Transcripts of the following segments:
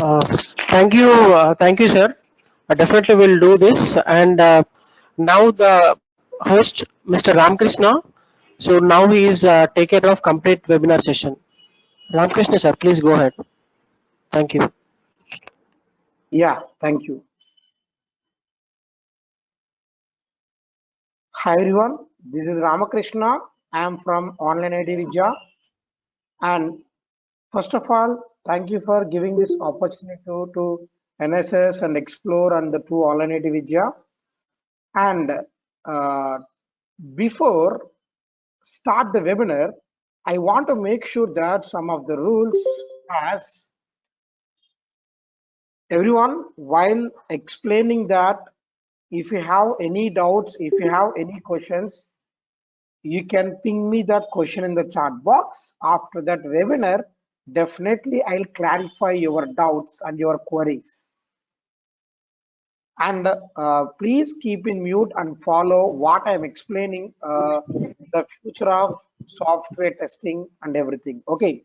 Uh, thank you, sir. Definitely will do this. And now the host, Mr. Ramkrishna. So now he is taken of complete webinar session. Ramkrishna, sir, please go ahead. Thank you. Yeah, thank you. Hi everyone, this is Ramakrishna. I am from Online ID Vidya. And first of all, thank you for giving this opportunity to NSS and explore and the two Online ID Vidya. And uh, before start the webinar, I want to make sure that some of the rules as everyone while explaining that if you have any doubts, if you have any questions, you can ping me that question in the chat box. After that webinar, definitely I'll clarify your doubts and your queries. And please keep in mute and follow what I'm explaining, the future of software testing and everything. Okay.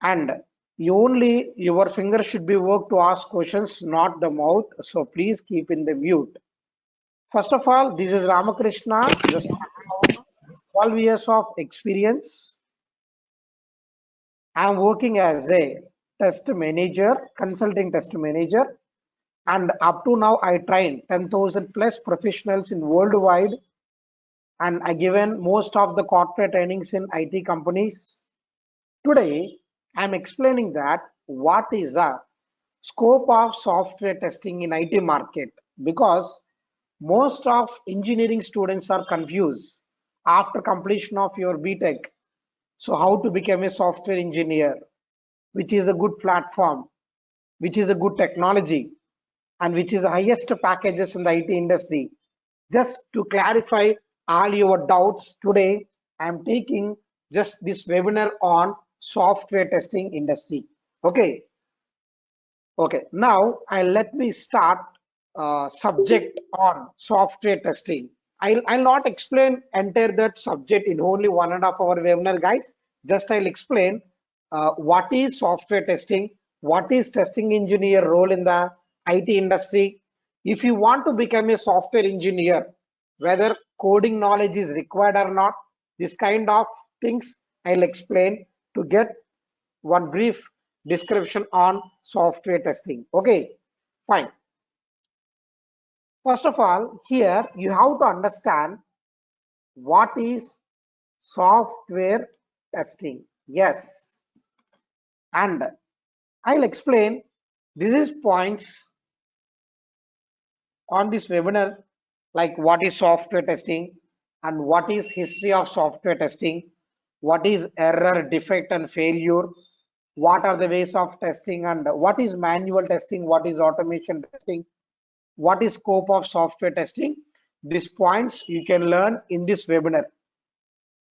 And your finger should be worked to ask questions, not the mouth. So please keep in the mute. First of all, this is Ramakrishna. Just have 12 years of experience. I'm working as a test manager, consulting test manager, and up to now I train 10,000 plus professionals in worldwide, and I given most of the corporate trainings in IT companies. Today, I'm explaining that what is the scope of software testing in IT market, because most of engineering students are confused after completion of your BTech. So how to become a software engineer, which is a good platform, which is a good technology, and which is the highest packages in the IT industry. Just to clarify all your doubts today, I am taking just this webinar on software testing industry. Okay. Okay. Now let me start subject on software testing. I'll not explain entire that subject in only 1.5 hour webinar, guys. Just I'll explain what is software testing, what is testing engineer role in the IT industry. If you want to become a software engineer, whether coding knowledge is required or not, this kind of things I'll explain to get one brief description on software testing. Okay, fine. First of all, here you have to understand what is software testing. Yes, and I'll explain. This is points on this webinar, like what is software testing and what is history of software testing, what is error, defect, and failure, what are the ways of testing, and what is manual testing, what is automation testing, what is scope of software testing. These points you can learn in this webinar,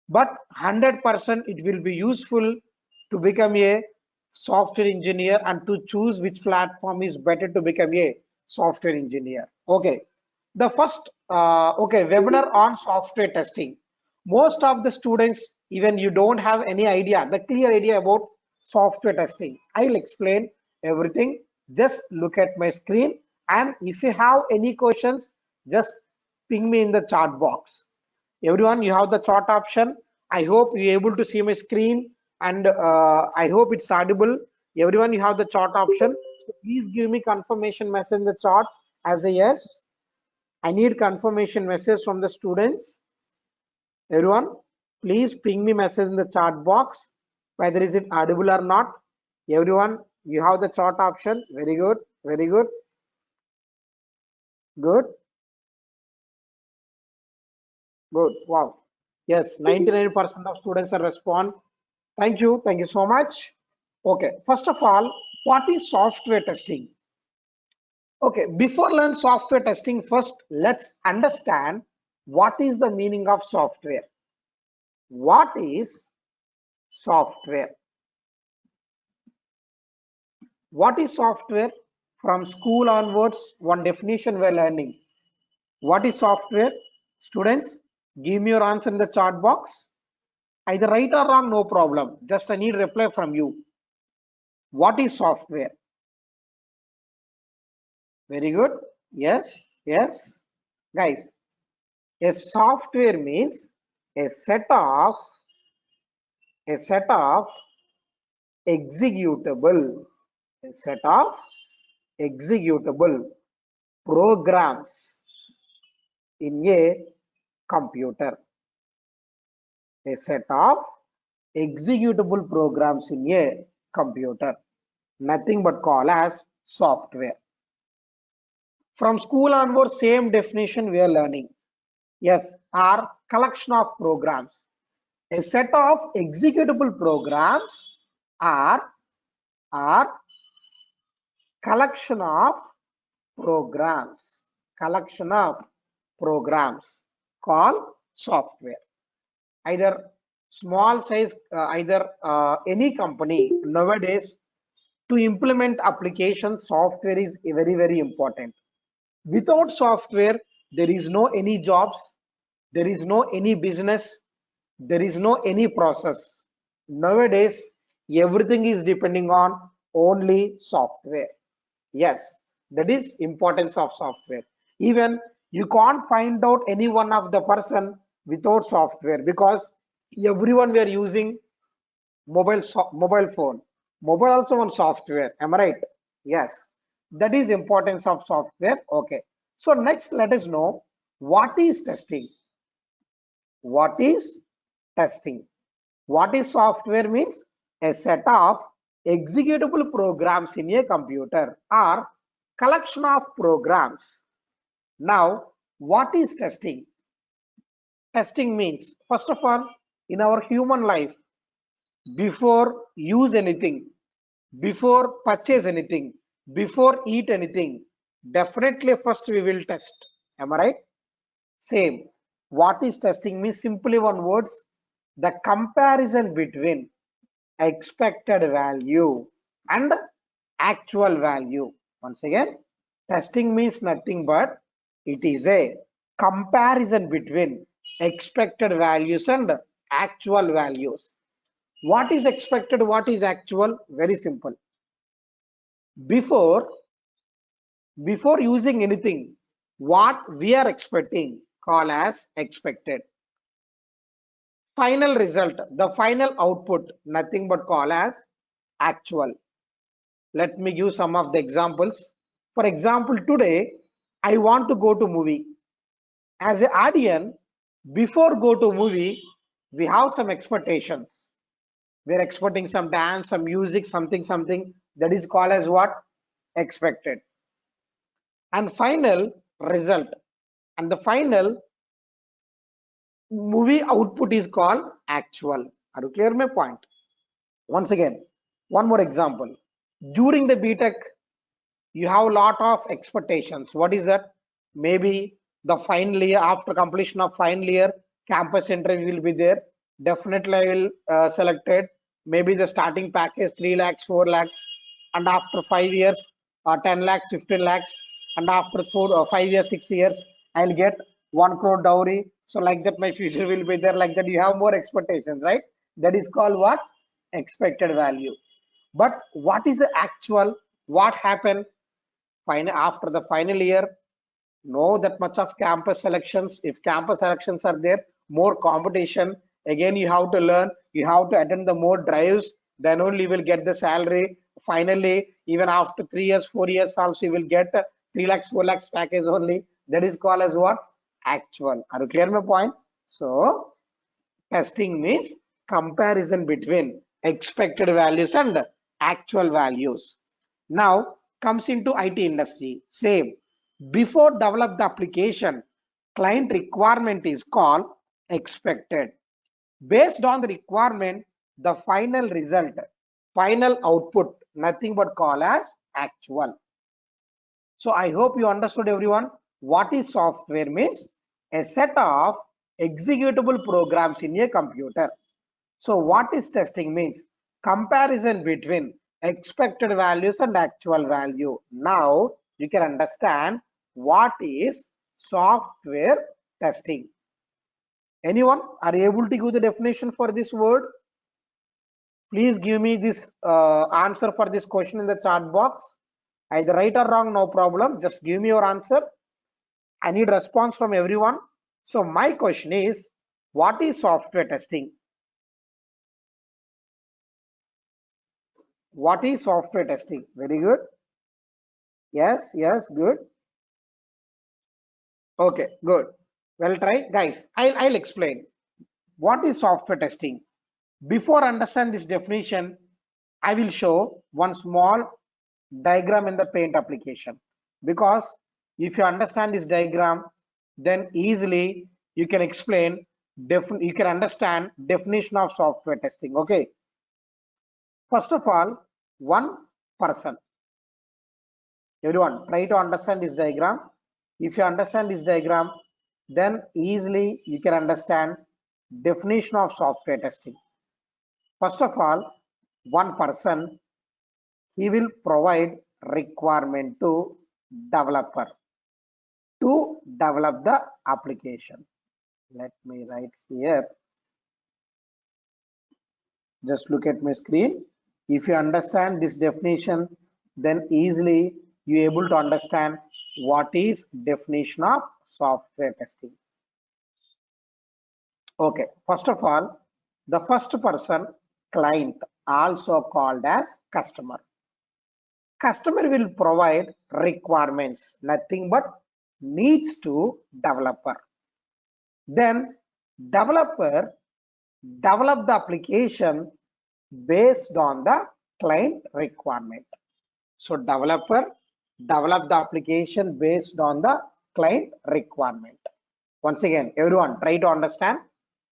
but 100% it will be useful to become a software engineer and to choose which platform is better to become a software engineer. Okay, the first okay, webinar on software testing. Most of the students, even you don't have any idea, the clear idea about software testing. I'll explain everything. Just look at my screen, and if you have any questions, just ping me in the chat box. Everyone, you have the chat option. I hope you're able to see my screen, and I hope it's audible. Everyone, you have the chat option. So please give me confirmation message in the chat as a yes. I need confirmation message from the students. Everyone, please ping me message in the chat box, whether is it audible or not. Everyone, you have the chat option. Very good, very good, good, good. Wow. Yes, 99% of students are respond. Thank you so much. Okay, first of all, what is software testing? Okay, before learn software testing, first let's understand what is the meaning of software. What is software? What is software? From school onwards, one definition we're learning. What is software? Students, give me your answer in the chat box. Either right or wrong, no problem. Just I need reply from you. What is software? Very good. Yes, yes. Guys, a software means a set of a set of executable a set of executable programs in a computer. A set of executable programs in a computer. Nothing but call as software. From school onward, same definition we are learning. Yes, are collection of programs. A set of executable programs are collection of programs. Collection of programs called software. Either small size, either any company nowadays to implement application software is very, very important. Without software, there is no any jobs, there is no any business, there is no any process. Nowadays, everything is depending on only software. Yes, that is importance of software. Even you can't find out any one of the person without software, because everyone we are using mobile phone. Mobile also one software. Am I right? Yes, that is importance of software. Okay. So next, let us know what is testing. What is testing? What is software means? A set of executable programs in a computer or collection of programs. Now, what is testing? Testing means, first of all, in our human life, before use anything, before purchase anything, before eat anything, definitely first we will test. Am I right? Same. What is testing means, simply one words, the comparison between expected value and actual value. Once again, testing means nothing but it is a comparison between expected values and actual values. What is expected, what is actual? Very simple. Before using anything, what we are expecting call as expected. Final result, the final output, nothing but call as actual. Let me give some of the examples. For example, today I want to go to movie. As an audience, before go to movie, we have some expectations. We're expecting some dance, some music, something. That is called as what? Expected. And final result. And the final movie output is called actual. Are you clear my point? Once again, one more example. During the BTech, you have a lot of expectations. What is that? Maybe the final year, after completion of final year, campus interview will be there. Definitely I will select it. Maybe the starting package 3 lakhs, 4 lakhs, and after 5 years, 10 lakhs, 15 lakhs, and after 5 years, 6 years, I'll get 1 crore dowry. So like that, my future will be there. Like that, you have more expectations, right? That is called what? Expected value. But what is the actual? What happened? Final, after the final year, no that much of campus selections. If campus selections are there, more competition. Again, you have to learn, you have to attend the more drives, then only you will get the salary. Finally, even after 3 years, 4 years also, you will get 3 lakhs, 4 lakhs package only. That is called as what? Actual. Are you clear my point? So testing means comparison between expected values and actual values. Now comes into IT industry. Same. Before develop the application, client requirement is called expected. Based on the requirement, the final result, final output, nothing but call as actual. So I hope you understood, everyone. What is software means? A set of executable programs in a computer. So what is testing means? Comparison between expected values and actual value. Now you can understand what is software testing. Anyone are able to give the definition for this word? Please give me this answer for this question in the chat box. Either right or wrong, no problem. Just give me your answer. I need response from everyone. So my question is, what is software testing? What is software testing? Very good. Yes, yes, good. Okay, good. Well tried. Guys, I'll explain. What is software testing? Before understand this definition, I will show one small diagram in the Paint application, because if you understand this diagram, then easily you can explain, you can understand definition of software testing. Okay. First of all, one person. Everyone, try to understand this diagram. If you understand this diagram, then easily you can understand definition of software testing. First of all, one person, he will provide requirement to developer to develop the application. Let me write here. Just look at my screen. If you understand this definition, then easily you able to understand what is definition of software testing. Okay, first of all, the first person, client, also called as customer. Customer will provide requirements, nothing but needs to developer. Then developer develop the application based on the client requirement. So developer develop the application based on the client requirement. Once again, everyone try to understand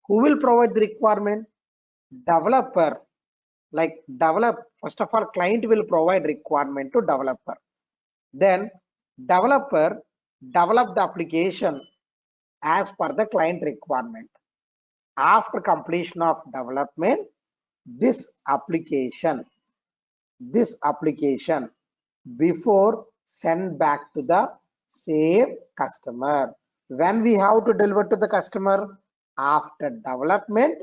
who will provide the requirement. Developer, like first of all, client will provide requirement to developer. Then developer develop the application as per the client requirement. After completion of development, this application before send back to the same customer. When we have to deliver to the customer? After development,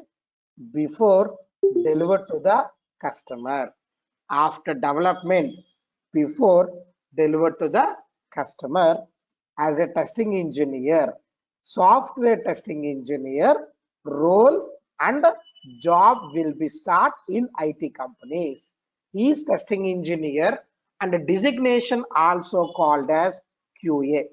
before deliver to the customer. After development, before deliver to the customer. As a testing engineer, software testing engineer role and job will be start in IT companies. He is testing engineer and designation also called as QA.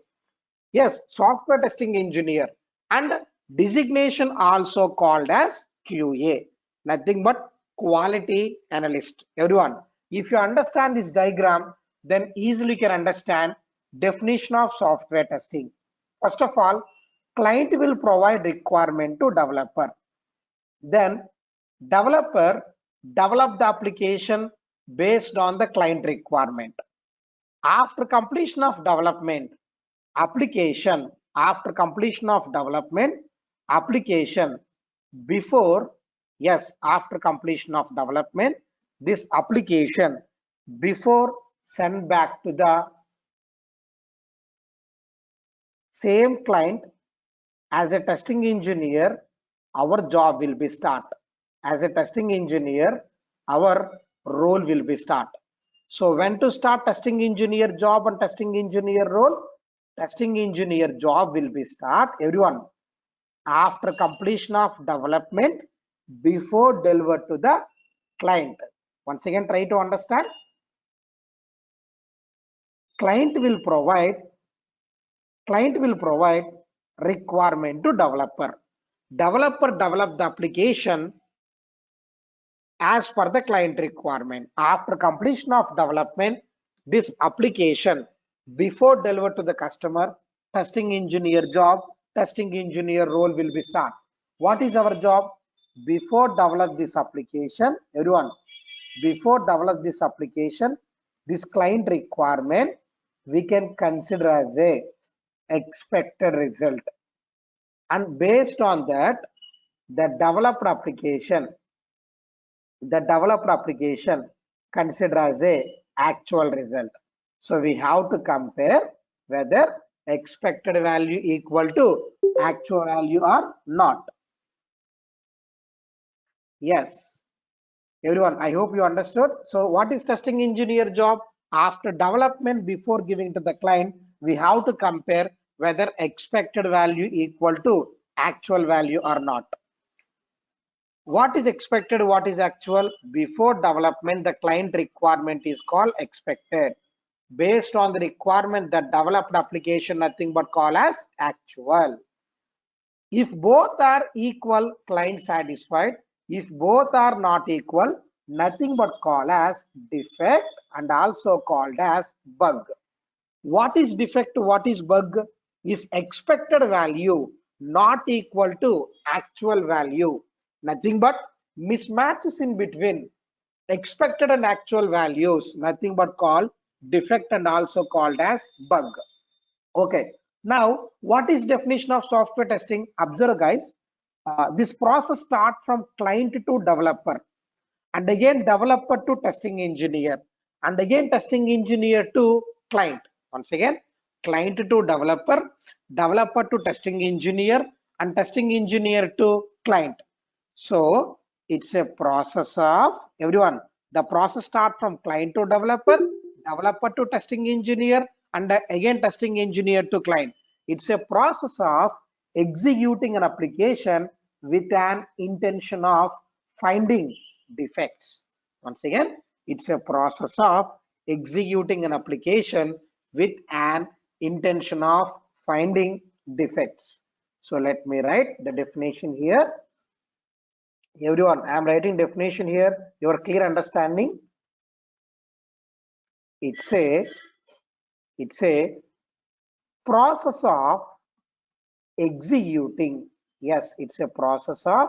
Yes, software testing engineer and designation also called as QA. Nothing but quality analyst. Everyone, if you understand this diagram, then easily can understand definition of software testing. First of all, client will provide requirement to developer. Then developer develop the application based on the client requirement. After completion of development, application before, yes, after completion of development, this application before send back to the same client. As a testing engineer, our job will be start. As a testing engineer, our role will be start. So when to start testing engineer job and testing engineer role? Testing engineer job will be start, everyone, after completion of development, before deliver to the client. Once again, try to understand. Client will provide requirement to developer. Developer develop the application as per the client requirement. After completion of development, this application before deliver to the customer, testing engineer job, testing engineer role will be start. What is our job? Before develop this application, everyone, before develop this application, this client requirement we can consider as a expected result, and based on that, the developed application consider as a actual result. So we have to compare whether expected value equal to actual value or not. Yes, Everyone, I hope you understood. So what is testing engineer job? After development, before giving to the client, we have to compare whether expected value equal to actual value or not. What is expected, what is actual? Before development, the client requirement is called expected. Based on the requirement, the developed application nothing but call as actual. If both are equal, client satisfied. If both are not equal, nothing but call as defect and also called as bug. What is defect? What is bug? If expected value not equal to actual value, nothing but mismatches in between expected and actual values, nothing but called defect and also called as bug. Okay, now what is definition of software testing? Observe guys, this process start from client to developer, and again developer to testing engineer, and again testing engineer to client. Once again, client to developer, developer to testing engineer, and testing engineer to client. So it's a process of, everyone, the process start from client to developer, developer to testing engineer, and again testing engineer to client. It's a process of executing an application with an intention of finding defects. Once again, it's a process of executing an application with an intention of finding defects. So let me write the definition here. Everyone, I am writing definition here. Your clear understanding. It's a process of executing. Yes, it's a process of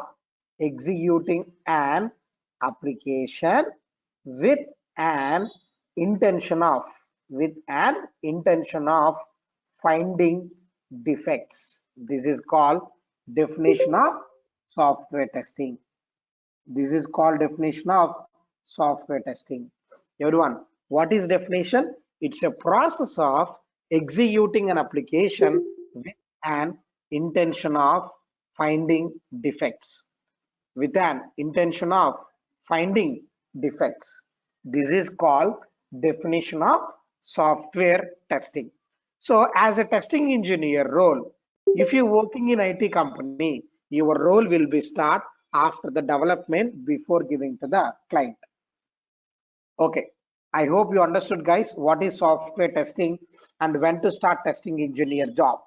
executing an application with an intention of finding defects. This is called definition of software testing. This is called definition of software testing. Everyone, what is definition? It's a process of executing an application with an intention of finding defects. With an intention of finding defects. This is called definition of software testing. So as a testing engineer role, if you're working in IT company, your role will be start after the development before giving to the client. Okay, I hope you understood guys what is software testing and when to start testing engineer job.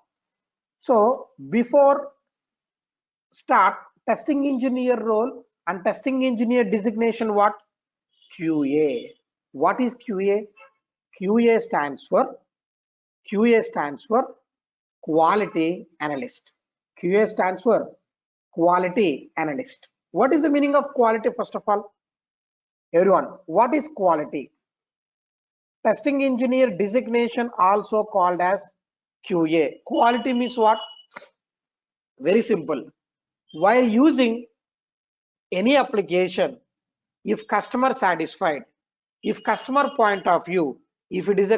So before start testing engineer role and testing engineer designation, what? QA. What is QA? QA stands for quality analyst. QA stands for quality analyst. What is the meaning of quality? First of all, everyone, what is quality? Testing engineer designation also called as QA. Quality means what? Very simple. While using any application, if customer satisfied, if customer point of view, if it is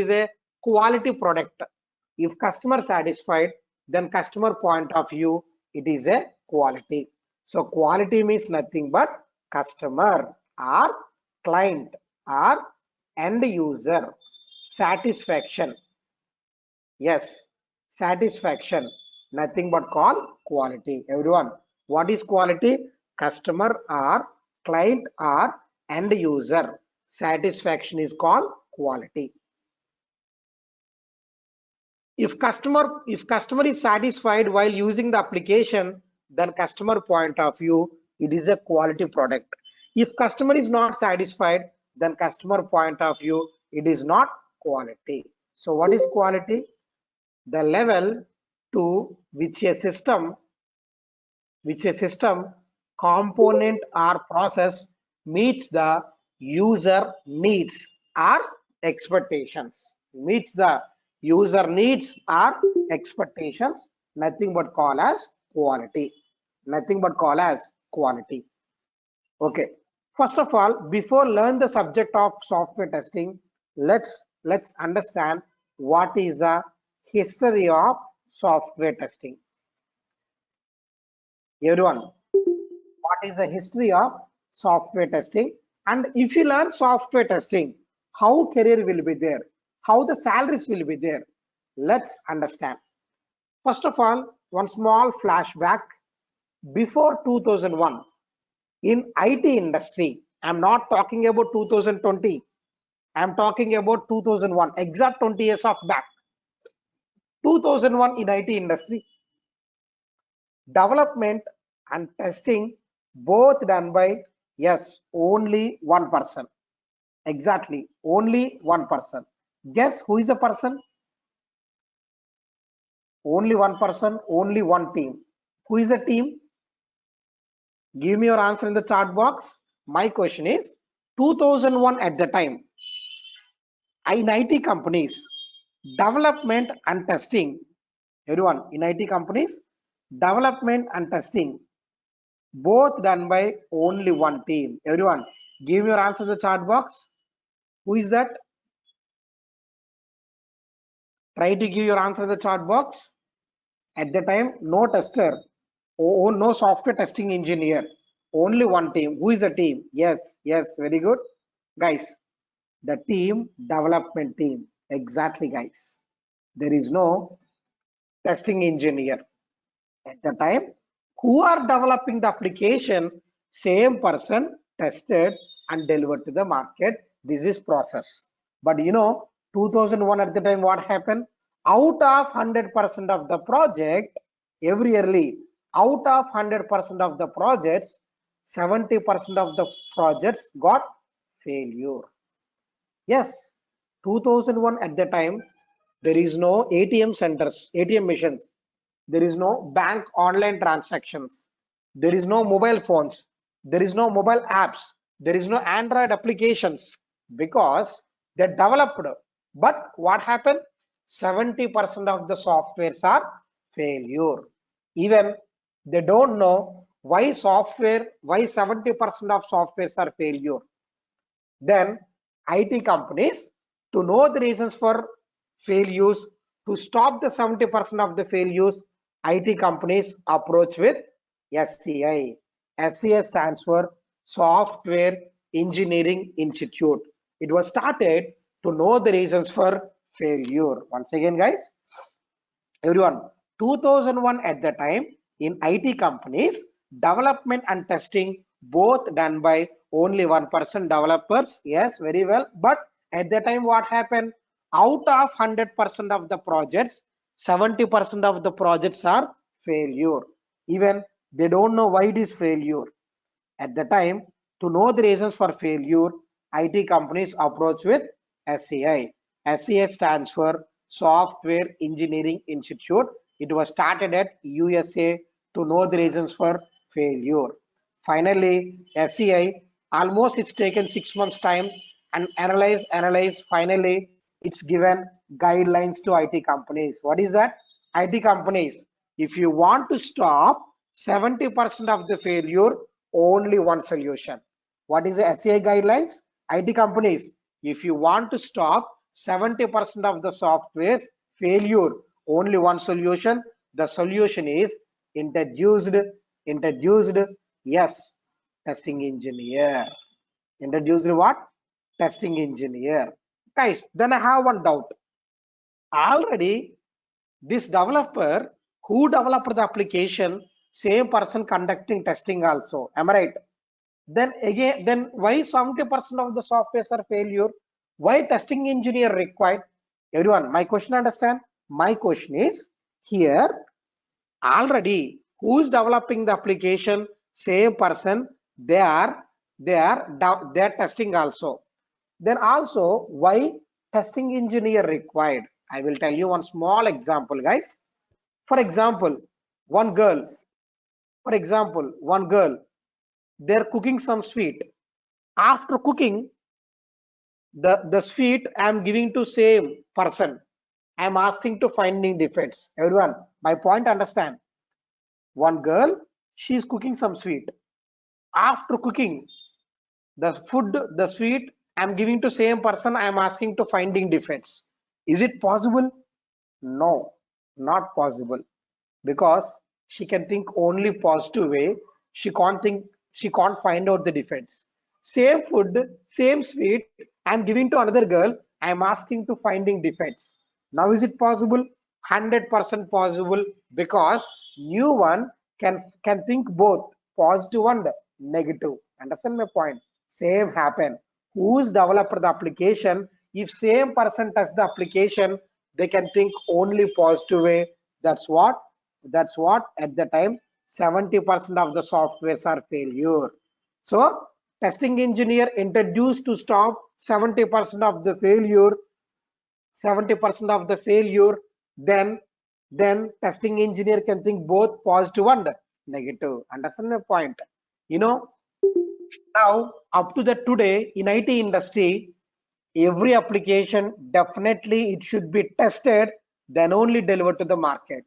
a quality product, if customer satisfied, then customer point of view, it is a quality. So quality means nothing but customer or client or end user satisfaction. Yes, satisfaction, nothing but call quality. Everyone, what is quality? Customer or client or end user satisfaction is called quality. If customer is satisfied while using the application, then customer point of view, it is a quality product. If customer is not satisfied, then customer point of view, it is not quality. So what is quality? The level to which a system component or process meets the user needs or expectations. Meets the user needs or expectations, nothing but call as quality. Nothing but call as quality. Okay, first of all, before learn the subject of software testing, let's understand what is the history of software testing. Everyone, what is the history of software testing. And if you learn software testing, how career will be there, how the salaries will be there, let's understand. First of all, one small flashback. Before 2001, in IT industry, I'm not talking about 2020, I'm talking about 2001, exact 20 years of back. 2001, in IT industry, development and testing both done by, yes, only one person. Exactly, only one person. Guess who is the person? Only one person, only one team. Who is the team? Give me your answer in the chat box. My question is 2001, at the time, in IT companies, development and testing, everyone, in IT companies, development and testing both done by only one team. Everyone, give me your answer in the chat box. Who is that? Try to give your answer in the chat box. At the time, no tester, no software testing engineer, only one team. Who is the team? Yes, yes, very good. Guys, the team, development team. Exactly, guys. There is no testing engineer. At the time, who are developing the application, same person tested and delivered to the market. This is process. But 2001, at the time, what happened? Out of 100% of the project, every yearly, out of 100% of the projects, 70% of the projects got failure. Yes, 2001, at the time, there is no ATM centers, ATM machines. There is no bank online transactions. There is no mobile phones. There is no mobile apps. There is no Android applications because they developed. But what happened? 70% of the softwares are failure. Even they don't know why 70% of softwares are failure. Then IT companies, to know the reasons for failures, to stop the 70% of the failures, IT companies approach with SCI. SCI stands for Software Engineering Institute. It was started to know the reasons for failure. Once again, guys, everyone, 2001, at the time, in IT companies, development and testing both done by only one person, developers. Yes, very well. But at the time, what happened? Out of 100% of the projects, 70% of the projects are failure. Even they don't know why it is failure. At the time, to know the reasons for failure, IT companies approach with SCI. SCI stands for Software Engineering Institute. It was started at USA to know the reasons for failure. Finally, SCI, almost it's taken 6 months time and analyze. Finally, it's given guidelines to IT companies. What is that? IT companies, if you want to stop 70% of the failure, only one solution. What is the SCI guidelines? IT companies, if you want to stop 70% of the software's failure, only one solution. The solution is introduced, yes, testing engineer. Introduced what? Testing engineer. Guys, then I have one doubt. Already, this developer who developed the application, same person conducting testing also. Am I right? Then why 70% of the softwares are failure? Why testing engineer required? Everyone, my question understand? My question is here, already who is developing the application, same person, they are testing also. Then also, why testing engineer required? I will tell you one small example, guys. For example, one girl, they're cooking some sweet. After cooking, the sweet I'm giving to same person. I'm asking to finding defects. Everyone, my point understand. One girl, she's cooking some sweet. After cooking, the sweet I'm giving to same person, I'm asking to finding defects. Is it possible? No, not possible, because she can think only positive way. She can't think she can't find out the defects. Same food, same sweet, I'm giving to another girl, I'm asking to finding defects. Now is it possible? 100% possible, because new one can think both positive and negative. Understand my point? Same happen. Who's developed the application? If same person touch the application, they can think only positive way. That's what at the time 70% of the softwares are failure. So testing engineer introduced to stop 70% of the failure, 70% of the failure. Then testing engineer can think both positive and negative. Understand my point? You know, now up to the today in IT industry, every application definitely it should be tested, then only delivered to the market.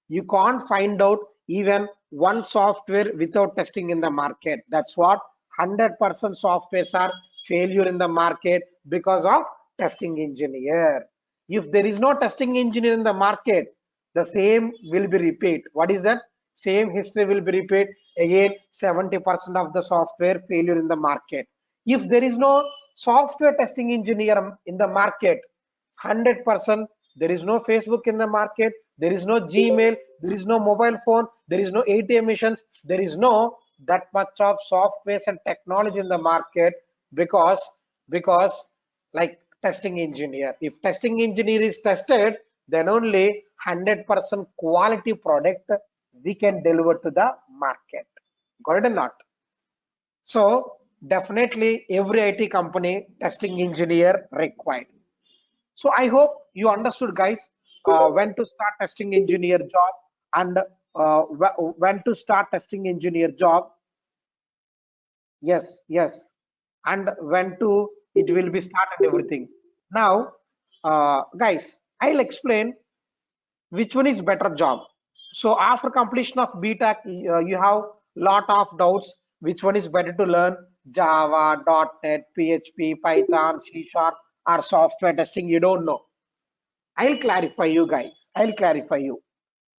You can't find out even one software without testing in the market. That's what 100% softwares are failure in the market because of testing engineer. If there is no testing engineer in the market, the same will be repeat. What is that? Same history will be repeat again. 70% of the software failure in the market. If there is no software testing engineer in the market, 100% there is no Facebook in the market, there is no Gmail, there is no mobile phone, there is no ATM machines, there is no that much of software and technology in the market, because like testing engineer, if testing engineer is tested, then only 100% quality product we can deliver to the market. Got it or not? So definitely every IT company testing engineer required. So I hope you understood, guys, when to start testing engineer job, and when to start testing engineer job. Yes, yes, and when to it will be started everything. Now, guys, I'll explain which one is better job. So after completion of BTech, you have lot of doubts. Which one is better to learn? Java, .NET, PHP, Python, C Sharp, or software testing? You don't know. I'll clarify you guys. I'll clarify you.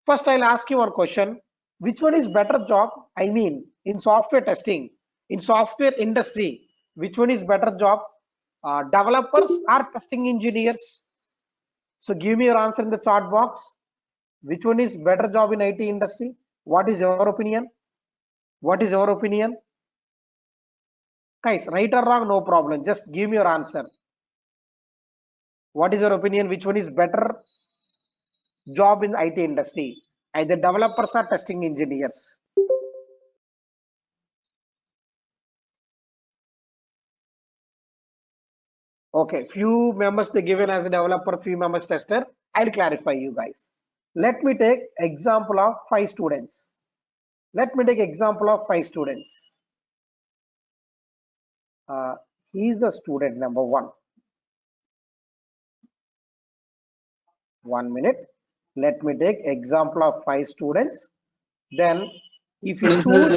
First, I'll ask you one question. Which one is better job? I mean, in software testing, in software industry, which one is better job? Developers or testing engineers? So give me your answer in the chat box. Which one is better job in IT industry? What is your opinion? What is your opinion? Guys, right or wrong, no problem. Just give me your answer. What is your opinion? Which one is better job in IT industry? Either developers or testing engineers? Okay, few members they given as a developer, few members tester. I'll clarify you guys. Let me take example of 5 students. Let me take example of 5 students. He's a student number 1. 1 minute. Let me take example of 5 students. Then if you choose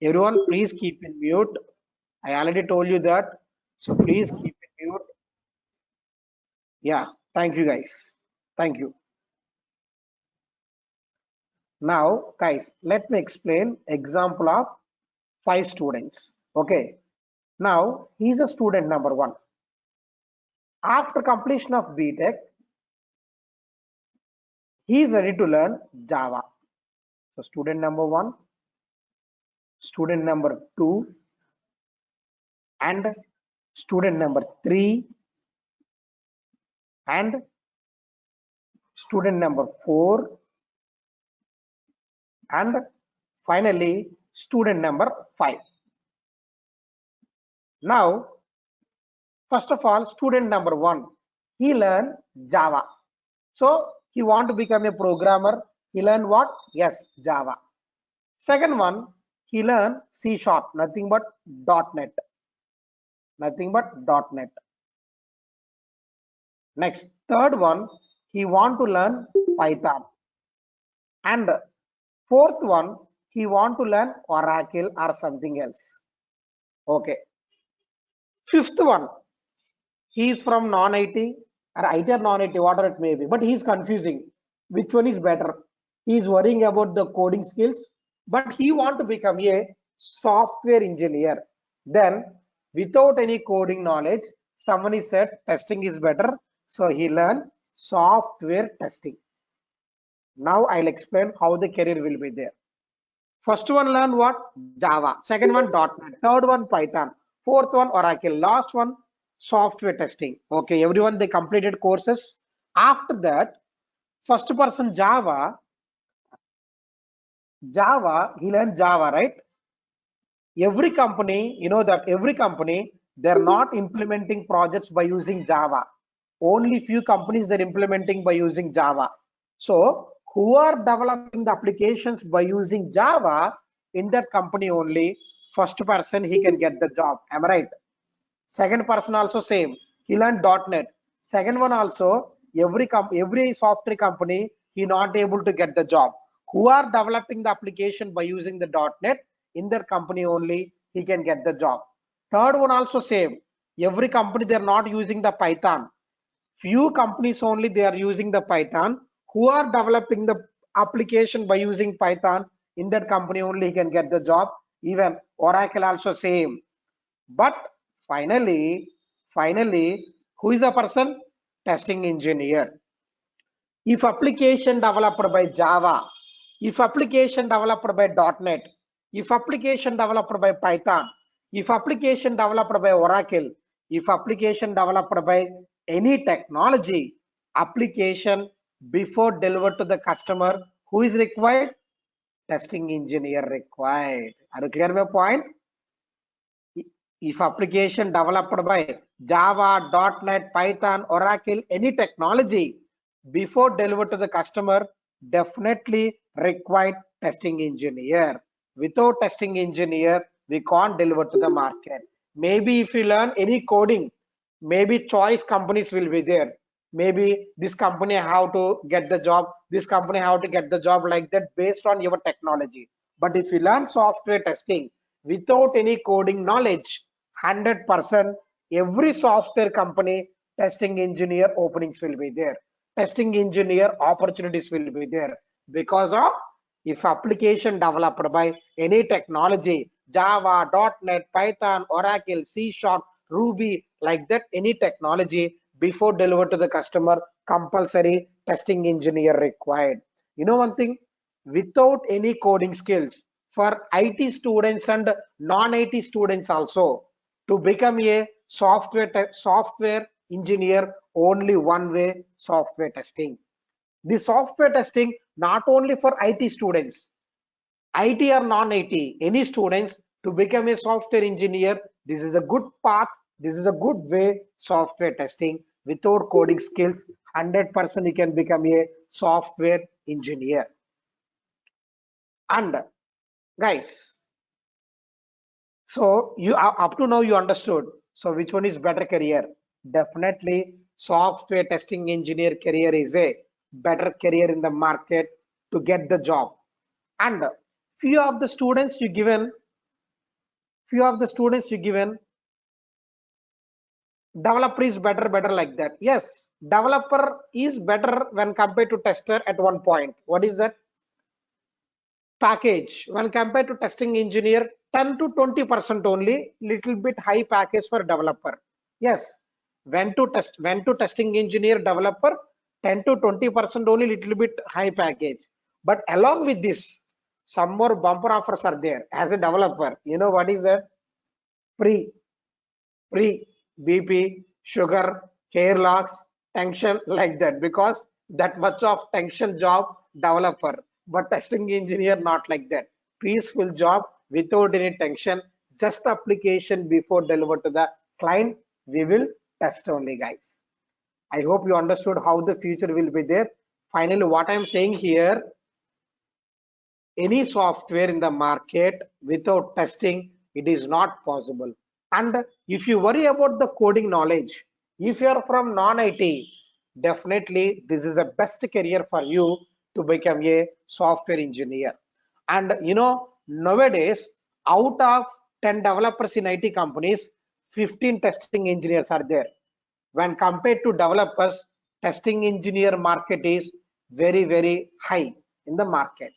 everyone, please keep in mute. I already told you that, so please keep in mute. Yeah, thank you guys. Thank you. Now guys, let me explain example of 5 students. Okay, now he's a student number 1. After completion of BTech, he is ready to learn Java. So student number 1, student number 2, and student number 3, and student number 4, and finally student number 5. Now, first of all, student number 1, he learned Java. So he want to become a programmer. He learned what? Yes, Java. Second one, he learned C Sharp, nothing but .NET. Nothing but .NET. Next, third one, he want to learn Python. And fourth one, he want to learn Oracle or something else. Okay. Fifth one, he is from non-IT or IT or non-IT, whatever it may be, but he is confusing. which one is better? He is worrying about the coding skills, but he want to become a software engineer. Then without any coding knowledge, someone is said testing is better, so he learned software testing. Now I'll explain how the career will be there. First one learn what? Java. Second one .NET. Third one Python. Fourth one Oracle. Last one software testing. Okay, everyone they completed courses. After that, first person Java, he learned Java, right? Every company, you know that every company, they're not implementing projects by using Java. Only few companies they're implementing by using Java. So who are developing the applications by using Java, in that company only, first person he can get the job. Am I right? Second person also same. He learned .NET. Second one also, every software company, he not able to get the job. Who are developing the application by using the .NET, in their company only he can get the job. Third one also same. Every company they are not using the Python. Few companies only they are using the Python. Who are developing the application by using Python, in that company only he can get the job. Even Oracle also same. But finally, who is a person? Testing engineer. If application developed by Java, if application developed by .NET, if application developed by Python, if application developed by Oracle, if application developed by any technology, application before delivered to the customer, who is required? Testing engineer required. Are you clear my point? If application developed by Java, .NET, Python, Oracle, any technology, before delivered to the customer, definitely required testing engineer. Without testing engineer, we can't deliver to the market. Maybe if you learn any coding, maybe choice companies will be there. Maybe this company how to get the job, this company how to get the job, like that, based on your technology. But if you learn software testing without any coding knowledge, 100% every software company testing engineer openings will be there, testing engineer opportunities will be there, because of if application developed by any technology, Java, .NET, Python, Oracle, C Sharp, Ruby, like that, any technology, before delivered to the customer, compulsory testing engineer required. You know one thing, without any coding skills, for IT students and non-IT students also, to become a software engineer, only one way, software testing. The software testing not only for IT students, IT or non-IT, any students, to become a software engineer, this is a good path, this is a good way, software testing. Without coding skills, 100% you can become a software engineer. And guys, so you up to now you understood. So which one is better career? Definitely software testing engineer career is a better career in the market to get the job. And few of the students you given developer is better like that. Yes, developer is better when compared to tester at one point. What is that? Package when compared to testing engineer, 10 to 20% only, little bit high package for developer. Yes, when to testing engineer, developer, 10 to 20% only, little bit high package. But along with this, some more bumper offers are there. As a developer, you know what is that? Free BP, sugar, hair loss, tension, like that, because that much of tension job developer, but testing engineer not like that. Peaceful job without any tension, just application before delivered to the client, we will test only, guys. I hope you understood how the future will be there. Finally, what I'm saying here, any software in the market without testing, it is not possible. And if you worry about the coding knowledge, if you are from non-IT, definitely this is the best career for you to become a software engineer. And you know, nowadays, out of 10 developers in IT companies, 15 testing engineers are there. When compared to developers, testing engineer market is very high in the market.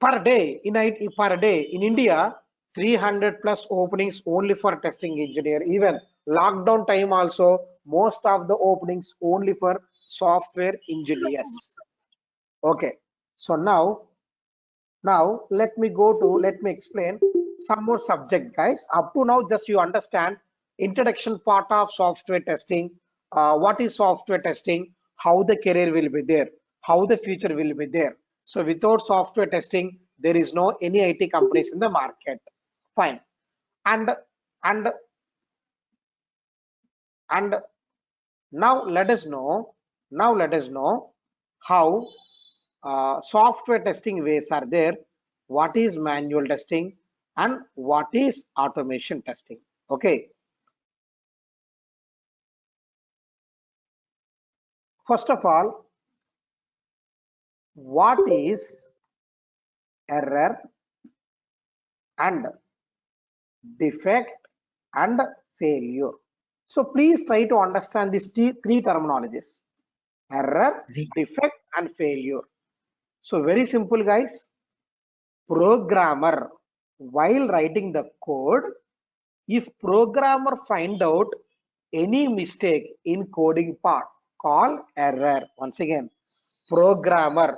Per day in India, 300 plus openings only for testing engineer. Even lockdown time also, most of the openings only for software engineers. Okay, so now let me explain some more subject, guys. Up to now, just you understand introduction part of software testing. What is software testing? How the career will be there? How the future will be there? So without software testing, there is no any IT companies in the market. Fine. And and and now let us know. Now let us know how software testing ways are there, what is manual testing, and what is automation testing. Okay, first of all, what is error and defect and failure? So please try to understand these three terminologies: error, defect, and failure. So very simple, guys. Programmer, while writing the code, if programmer find out any mistake in coding part, call error. Once again, programmer,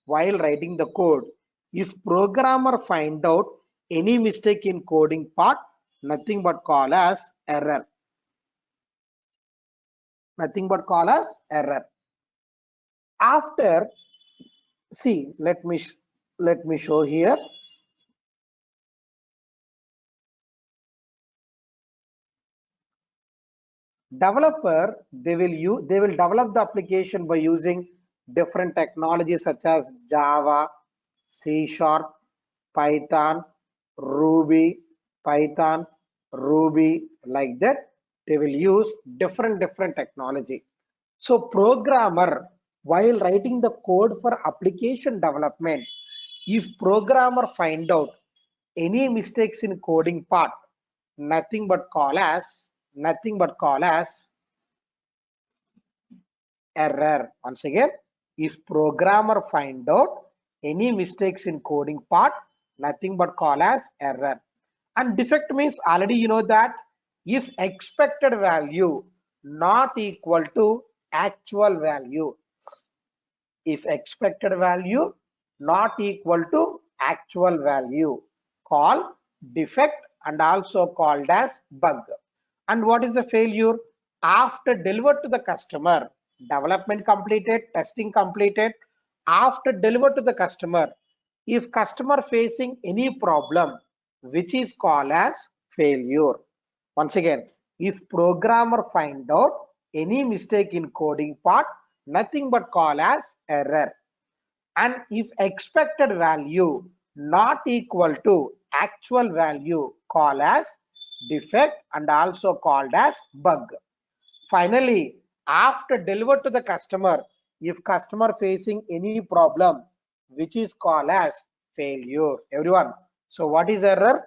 while writing the code, if programmer find out any mistake in coding part, nothing but call as error. Nothing but call as error. After, see, let me show here. Developer, they will develop the application by using different technologies such as Java, C Sharp, Python, Ruby, Python, Ruby, like that. They will use different technology. So programmer, while writing the code for application development, if programmer find out any mistakes in coding part, nothing but call as error. Once again, if programmer find out any mistakes in coding part, nothing but call as error. And defect means already you know that if expected value not equal to actual value, if expected value not equal to actual value, call defect and also called as bug. And what is the failure? After delivered to the customer, development completed, testing completed, after delivered to the customer, if customer facing any problem, which is called as failure. Once again, if programmer find out any mistake in coding part, nothing but call as error. And if expected value not equal to actual value, call as defect and also called as bug. Finally, after delivered to the customer, if customer facing any problem, which is called as failure. Everyone, so what is error?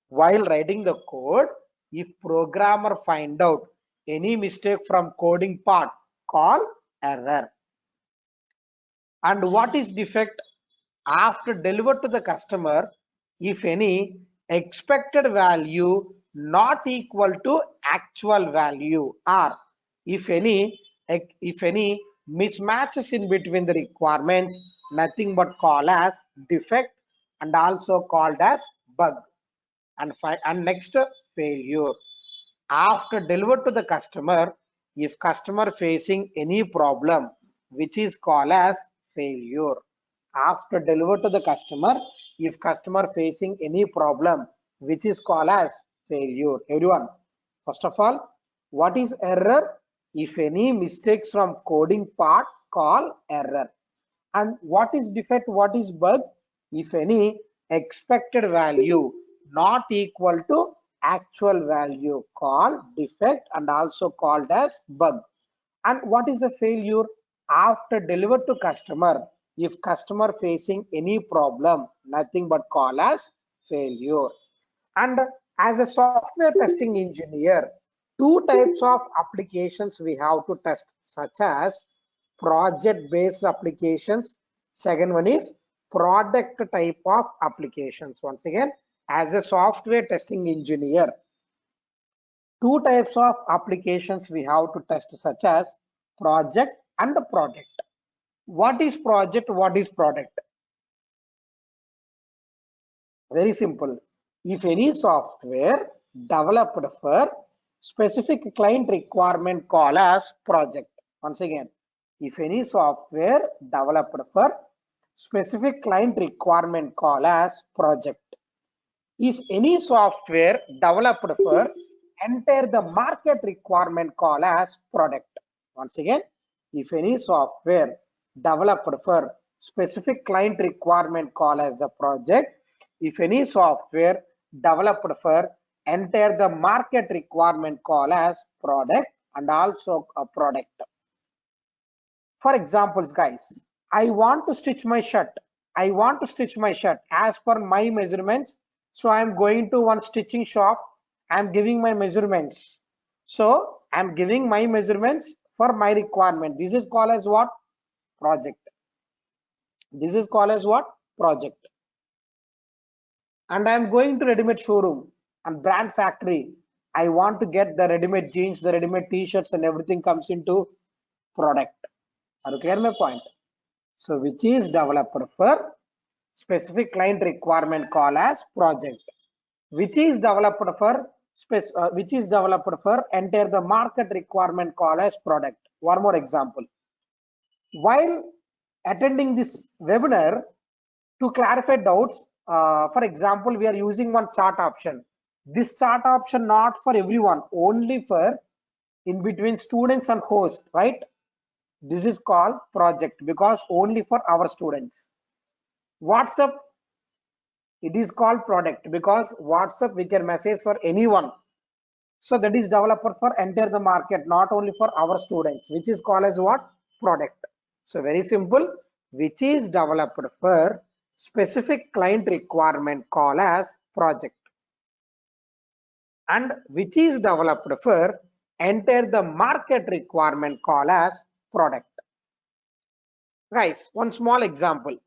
While writing the code, if programmer find out any mistake from coding part, call error. And what is defect? After delivered to the customer, if any expected value not equal to actual value, or if any mismatches in between the requirements, nothing but call as defect and also called as bug. And next, failure. After delivered to the customer, if customer facing any problem, which is called as failure. After delivered to the customer, if customer facing any problem, which is called as failure. Everyone, first of all, what is error? If any mistakes from coding part, call error. And what is defect? What is bug? If any expected value not equal to actual value, called defect and also called as bug. And what is a failure? After delivered to customer, if customer facing any problem, nothing but call as failure. And as a software testing engineer, two types of applications we have to test, such as project based applications. Second one is product type of applications. Once again, as a software testing engineer, two types of applications we have to test, such as project and product. What is project? What is product? Very simple. If any software developed for specific client requirement call as project. Once again, if any software developed for specific client requirement call as project. If any software developed for enter the market requirement call as product. Once again, if any software developed for specific client requirement call as the project. If any software developed for enter the market requirement call as product and also a product. For examples, guys, I want to stitch my shirt. I want to stitch my shirt as per my measurements. So I'm going to one stitching shop. I'm giving my measurements. So I'm giving my measurements for my requirement. This is called as what? Project. This is called as what? Project. And I'm going to ready-made showroom and brand factory. I want to get the ready-made jeans, the ready-made t-shirts and everything comes into product. Are you clear my point? So which is developed for specific client requirement call as project. Which is developed for enter the market requirement call as product. One more example. While attending this webinar, to clarify doubts, for example, we are using one chart option. This chart option not for everyone, only for in between students and host, right? This is called project because only for our students. WhatsApp, it is called product because WhatsApp we can message for anyone. So that is developer for enter the market, not only for our students, which is called as what? Product. So very simple, which is developed for specific client requirement call as project. And which is developed for enter the market requirement call as product. Guys, one small example.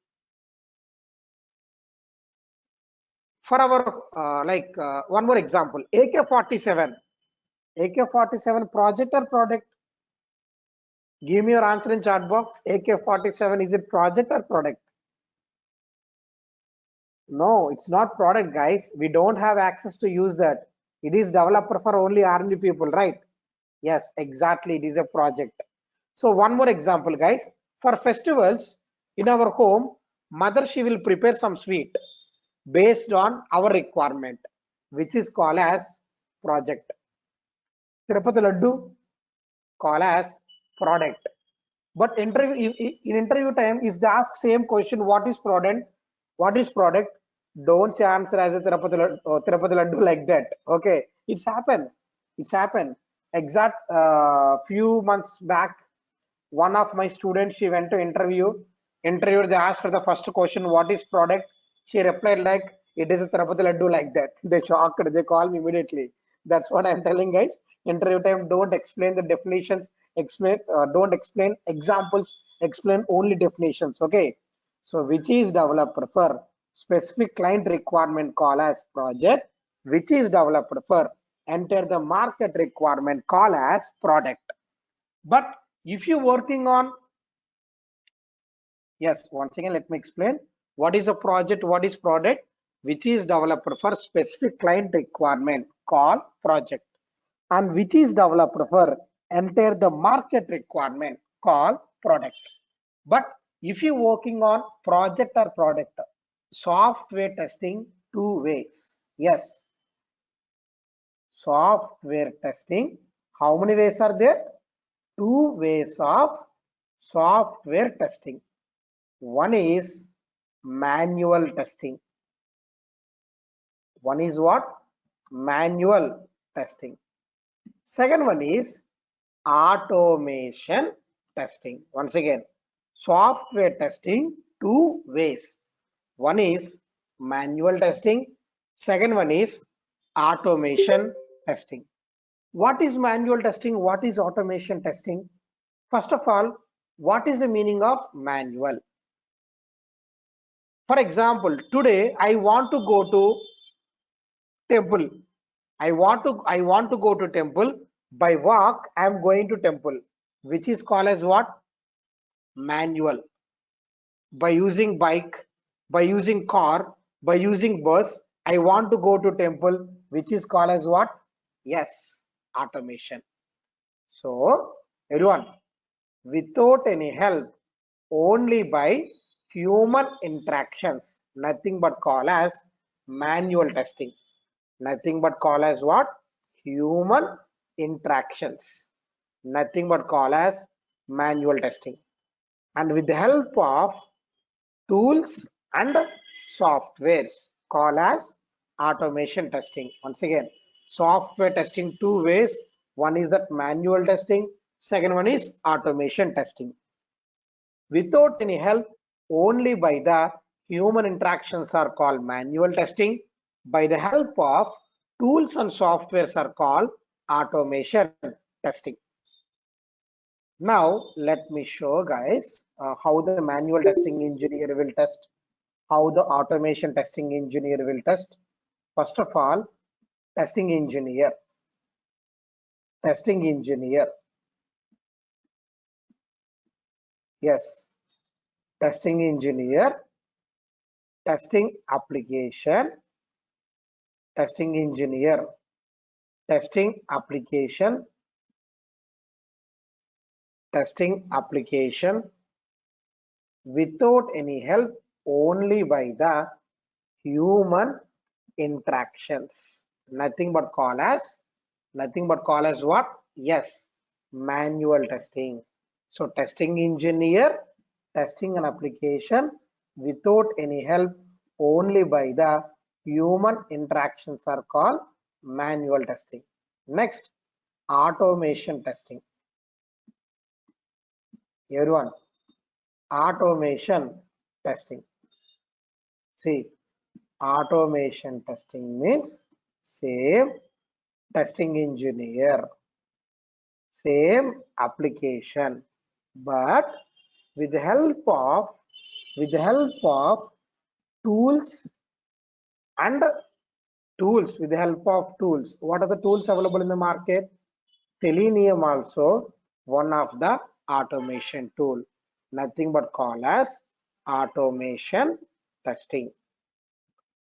For our one more example, AK-47. AK-47 project or product? Give me your answer in chat box. AK-47, is it project or product? No, it's not product, guys. We don't have access to use that. It is developer for only R&D people, right? Yes, exactly. It is a project. So one more example, guys. For festivals in our home, mother, she will prepare some sweet based on our requirement, which is called as project. Tirupati Laddu, call as product. But in interview time, if they ask same question, what is product? What is product? Don't say answer as a Tirupati Laddu like that. Okay, it's happened. It's happened. Exact few months back, one of my students, she went to interview. They asked her the first question, what is product? She replied like, it is a Tirupati Laddu like that. They shocked. They called me immediately. That's what I'm telling, guys. Interview time, don't explain the definitions. Don't explain examples. Explain only definitions. Okay. So which is developed for specific client requirement call as project, which is developed for enter the market requirement call as product. But if you're working on, yes, once again, let me explain. What is a project? What is product? Which is developed for specific client requirement call project, and which is developed for enter the market requirement call product. But if you're working on project or product, software testing two ways. Yes, software testing, how many ways are there? Two ways of software testing. One is manual testing. One is what? Manual testing. Second one is automation testing. Once again, software testing two ways. One is manual testing. Second one is automation testing. What is manual testing? What is automation testing? First of all, What is the meaning of manual? For example, today I want to go to temple. I want to go to temple. By walk, I am going to temple, which is called as what? Manual. By using bike, by using car, by using bus, I want to go to temple, which is called as what? Yes, automation. So, everyone, without any help, only by human interactions, nothing but call as manual testing. Nothing but call as what? Human interactions. Nothing but call as manual testing. And with the help of tools and softwares call as automation testing. Once again, software testing two ways. One is that manual testing, second one is automation testing. Without any help, only by the human interactions are called manual testing. By the help of tools and softwares are called automation testing. Now let me show guys how the manual testing engineer will test, how the automation testing engineer will test. First of all, testing engineer, testing engineer, yes, testing engineer, testing application, testing engineer, testing application, testing application without any help, only by the human interactions. Nothing but call as, nothing but call as what? Yes, manual testing. So testing engineer, testing an application without any help, only by the human interactions are called manual testing. Next, automation testing. Everyone, automation testing. See, automation testing means same testing engineer, same application, but with the help of tools and tools, with the help of tools. What are the tools available in the market? Selenium also one of the automation tool. Nothing but call as automation testing.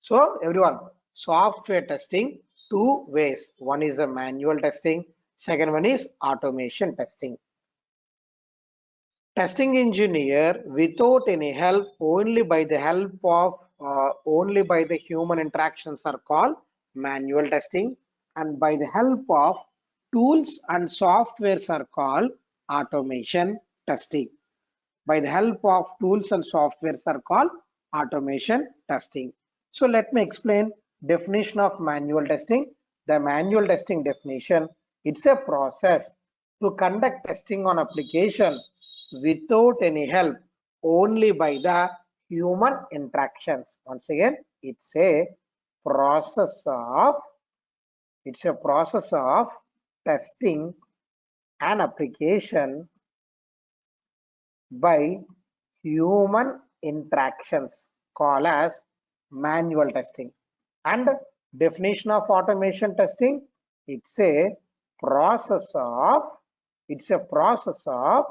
So everyone, software testing two ways. One is a manual testing, second one is automation testing. Testing engineer without any help, only by the help of only by the human interactions are called manual testing, and by the help of tools and softwares are called automation testing. By the help of tools and softwares are called automation testing. So let me explain definition of manual testing. The manual testing definition, it's a process to conduct testing on application without any help, only by the human interactions. Once again, it's a process of testing an application by human interactions called as manual testing. And definition of automation testing, it's a process of it's a process of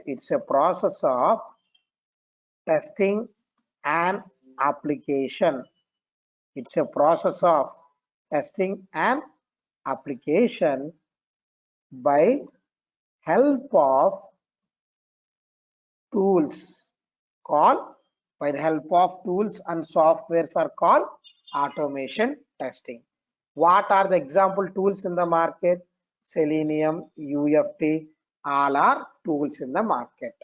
it's a process of testing an application. It's a process of testing an application by help of tools called by the help of tools and softwares are called automation testing. What are the example tools in the market? Selenium, UFT, all are tools in the market.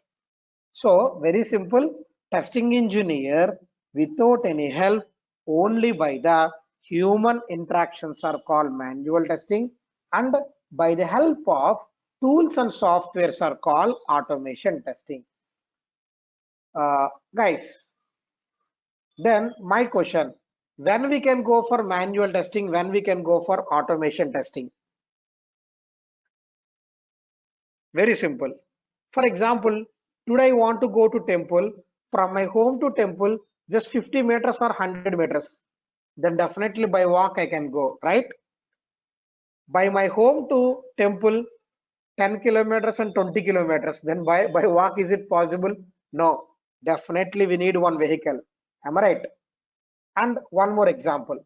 So very simple, testing engineer without any help, only by the human interactions are called manual testing, and by the help of tools and softwares are called automation testing. Guys, then my question, when we can go for manual testing, when we can go for automation testing? Very simple. For example, today I want to go to temple. From my home to temple, just 50 meters or 100 meters. Then definitely by walk I can go, right? By my home to temple, 10 kilometers and 20 kilometers. Then by walk, is it possible? No. Definitely we need one vehicle. Am I right? And one more example.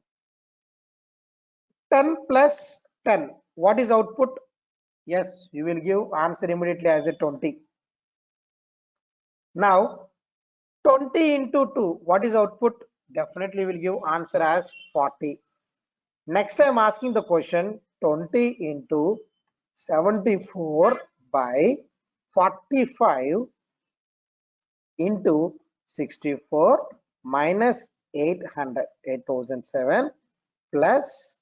10 plus 10. What is output? Yes, you will give answer immediately as a 20. Now 20 into 2. What is output? Definitely will give answer as 40. Next I am asking the question 20 into 74 by 45 into 64 minus 800, 8007 plus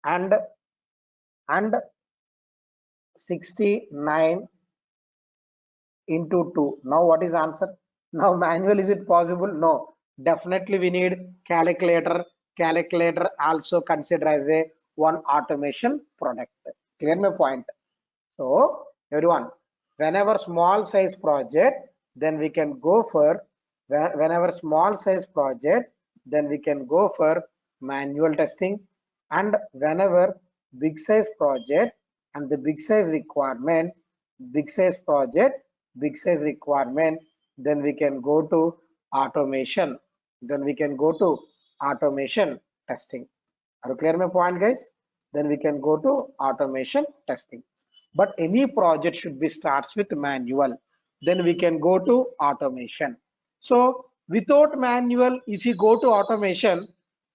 and and 69 into 2. Now what is answer? Now manual, is it possible? No. Definitely we need calculator. Calculator also consider as a one automation product. Clear my point? So everyone, whenever small size project, then we can go for whenever small size project, then we can go for manual testing, and whenever big size project and the big size requirement, big size project, big size requirement, then we can go to automation. Then we can go to automation testing. Are you clear my point, guys? Then we can go to automation testing. But any project should be starts with manual. Then we can go to automation. So without manual, if you go to automation,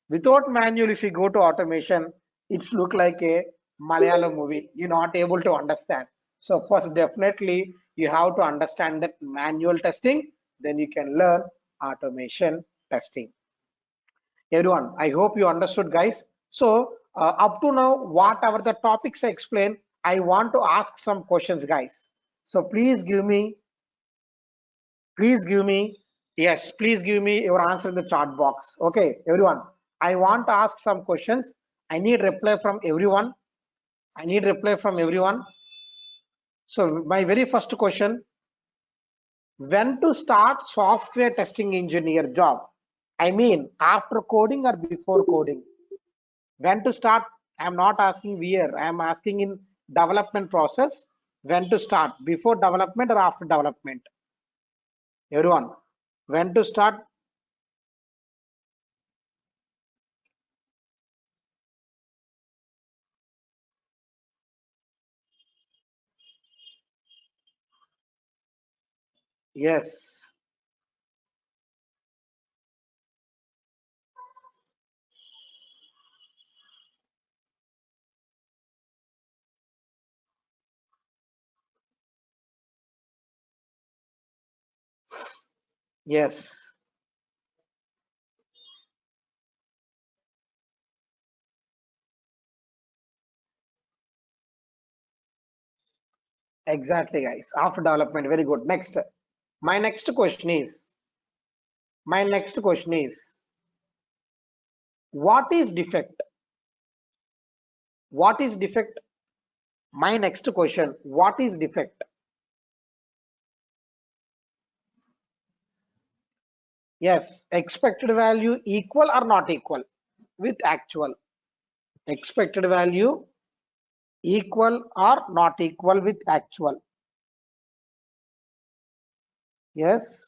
without manual, if you go to automation, it's look like a Malayalam movie. You're not able to understand. So first, definitely you have to understand that manual testing. Then you can learn automation testing. Everyone, I hope you understood, guys. So up to now, whatever the topics I explained, I want to ask some questions, guys. So please give me yes, please give me your answer in the chat box. Okay, everyone, I want to ask some questions. I need reply from everyone. I need reply from everyone. So my very first question: when to start software testing engineer job? I mean, after coding or before coding? When to start? I'm not asking where, I'm asking in development process. When to start, before development or after development? Everyone, when to start? Yes, yes, exactly, guys, after development. Very good. Next, my next question is my next question is what is defect? What is defect? My next question: what is defect? Yes, expected value equal or not equal with actual? Expected value equal or not equal with actual? Yes,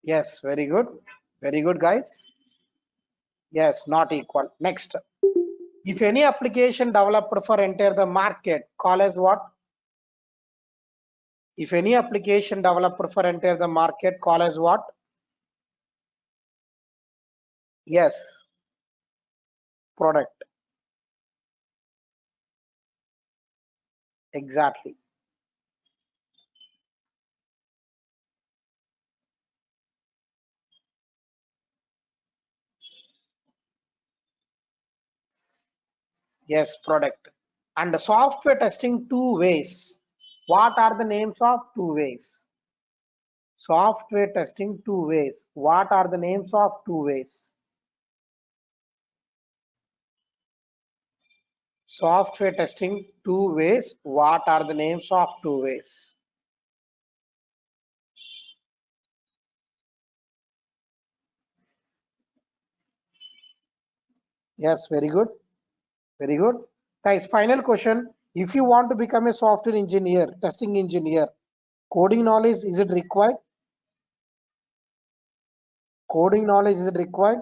yes, very good, guys. Yes, not equal. Next, if any application developer for enter the market, call as what? If any application developer for enter the market, call as what? Yes, product. Exactly. Yes, product. And the software testing two ways. What are the names of two ways? Software testing two ways. What are the names of two ways? Software testing two ways. What are the names of two ways? Yes, very good. Very good. Guys, final question. If you want to become a software engineer, testing engineer, coding knowledge, is it required? Coding knowledge, is it required?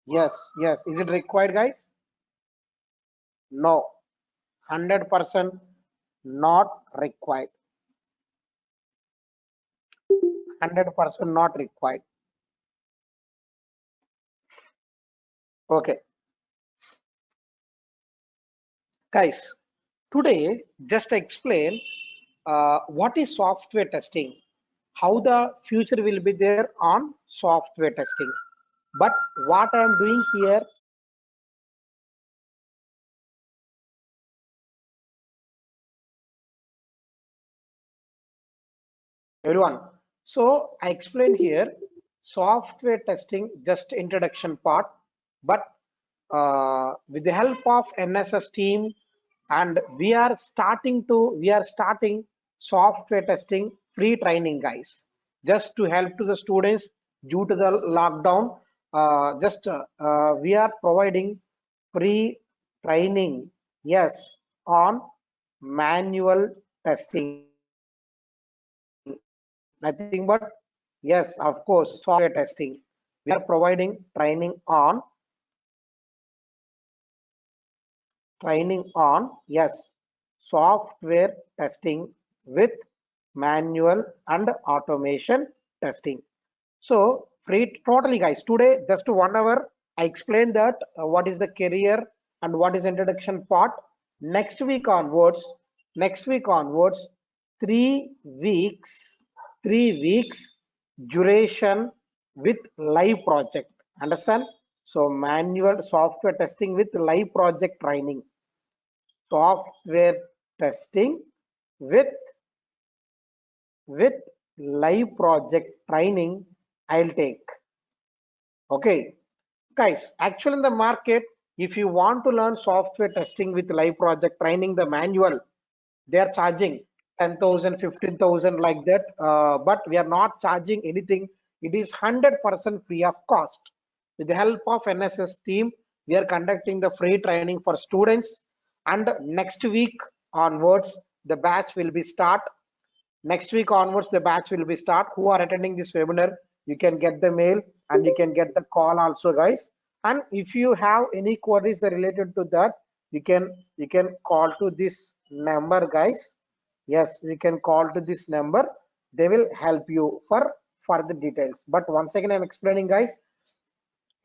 Yes, yes. Is it required, guys? No. 100% not required. 100% not required. Okay. Guys, today just explain what is software testing, how the future will be there on software testing. But what I am doing here, everyone. So I explained here software testing, just introduction part, but with the help of NSS team, and we are starting software testing free training, guys, just to help to the students due to the lockdown. Just we are providing free training, yes, on manual testing, nothing but, yes, of course, software testing. We are providing training on, yes, software testing with manual and automation testing. So free totally, guys. Today just 1 hour I explained that what is the career and what is introduction part. Next week onwards 3 weeks 3 weeks duration with live project, understand? So manual software testing with live project training, software testing with with live project training I'll take. Okay, guys, actually in the market, if you want to learn software testing with live project training, the manual, they are charging 10,000, 15,000 like that. But we are not charging anything. It is 100% free of cost. With the help of NSS team, we are conducting the free training for students. And next week onwards, the batch will be start. Next week onwards, the batch will be start. Who are attending this webinar, you can get the mail and you can get the call also, guys. And if you have any queries related to that, you can call to this number, guys. Yes, you can call to this number. They will help you for further details. But once again, I'm explaining, guys,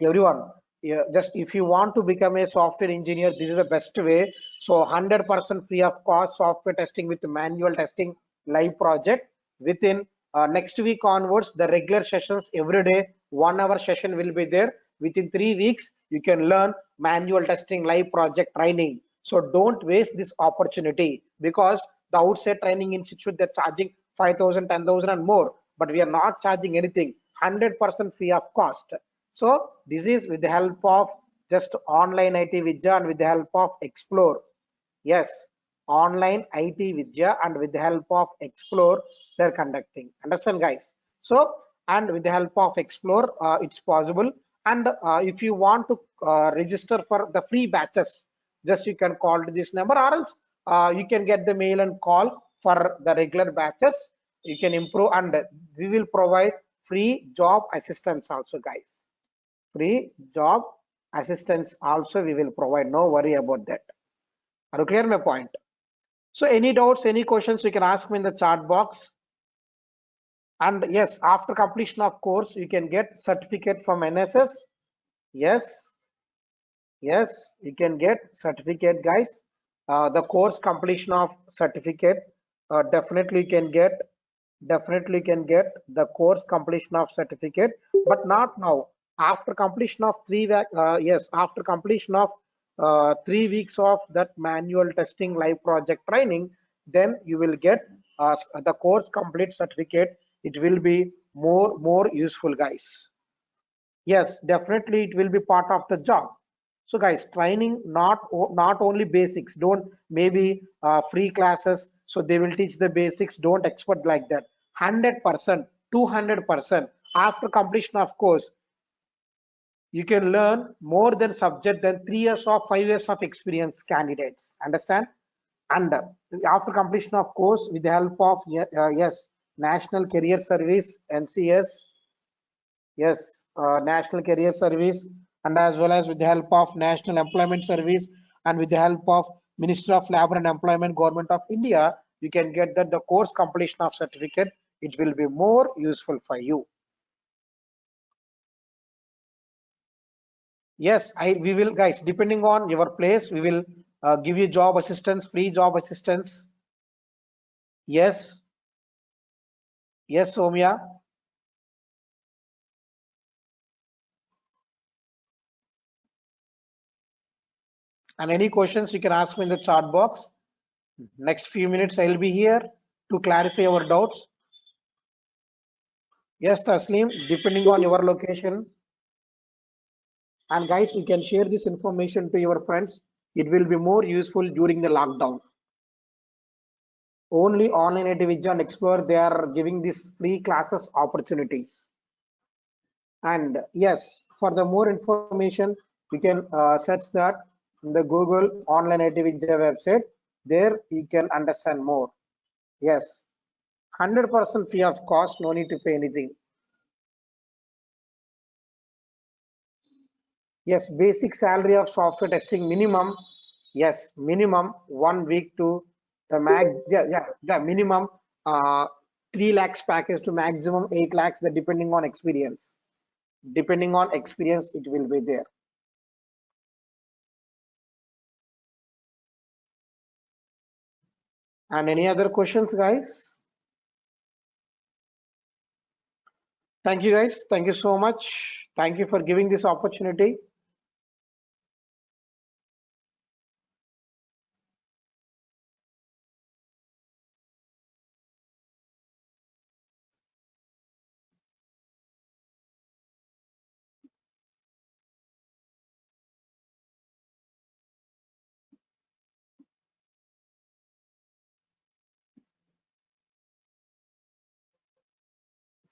everyone, yeah, just if you want to become a software engineer, this is the best way. So 100% free of cost software testing with manual testing live project. Within next week onwards, the regular sessions every day 1 hour session will be there. Within 3 weeks you can learn manual testing live project training. So don't waste this opportunity, because the outside training institute, they're charging 5,000, 10,000 and more, but we are not charging anything, 100% free of cost. So this is with the help of just online IT Vidya and with the help of Explore. Yes, online IT Vidya and with the help of Explore, they're conducting. Understand, guys? So, and with the help of Explore, it's possible. And if you want to register for the free batches, just you can call to this number, or else you can get the mail and call for the regular batches. You can improve, and we will provide free job assistance also, guys. Free job assistance also we will provide, no worry about that. Are you clear my point? So any doubts, any questions, you can ask me in the chat box. And yes, after completion of course you can get certificate from NSS. Yes, yes, you can get certificate, guys. The course completion of certificate, definitely you can get, the course completion of certificate, but not now. After completion of after completion of 3 weeks of that manual testing live project training, then you will get the course complete certificate. It will be more useful, guys. Yes, definitely it will be part of the job. So guys, training not only basics. Don't maybe free classes. So they will teach the basics. Don't expect like that. 100%, 200%. After completion of course, you can learn more than subject than 3 years or 5 years of experience candidates. Understand? And after completion of course, with the help of yes, National Career Service (NCS), yes, National Career Service, and as well as with the help of National Employment Service and with the help of Ministry of Labor and Employment, Government of India, you can get that the course completion of certificate. It will be more useful for you. Yes, we will, guys, depending on your place, we will give you job assistance, free job assistance. Yes, yes, Somya. And any questions you can ask me in the chat box. Next few minutes I'll be here to clarify your doubts. Yes, Taslim, depending on your location. And guys, you can share this information to your friends. It will be more useful during the lockdown. Only Online IT Vidya and Explore, they are giving these free classes opportunities. And yes, for the more information, you can search that in the Google Online IT Vidya website. There you can understand more. Yes, 100% free of cost, no need to pay anything. Yes, basic salary of software testing minimum. Yes, minimum 1 week to the max. Yeah, minimum 3 lakhs package to maximum 8 lakhs. That depending on experience. Depending on experience, it will be there. And any other questions, guys? Thank you, guys. Thank you so much. Thank you for giving this opportunity.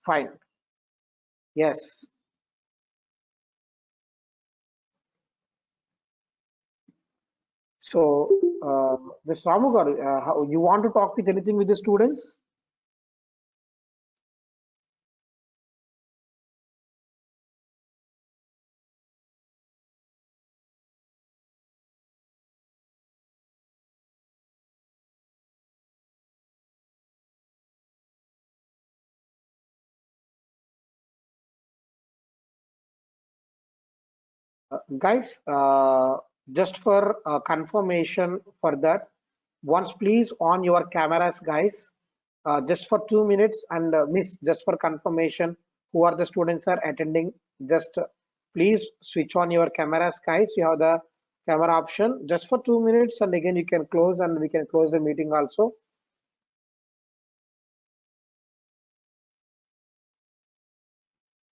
Fine. Yes. So, Ms. Ramugar, you want to talk with anything with the students? Guys, just for confirmation for that, once please on your cameras, guys, just for 2 minutes and miss, just for confirmation, who are the students are attending, just please switch on your cameras, guys. You have the camera option just for 2 minutes and again you can close and we can close the meeting also.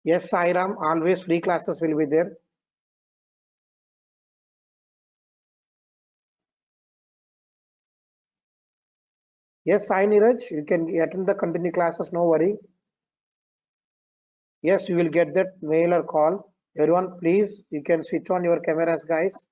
Yes, Sairam, always free classes will be there. Yes, Sai Neeraj, you can attend the continue classes, no worry. Yes, you will get that mail or call. Everyone, please, you can switch on your cameras, guys.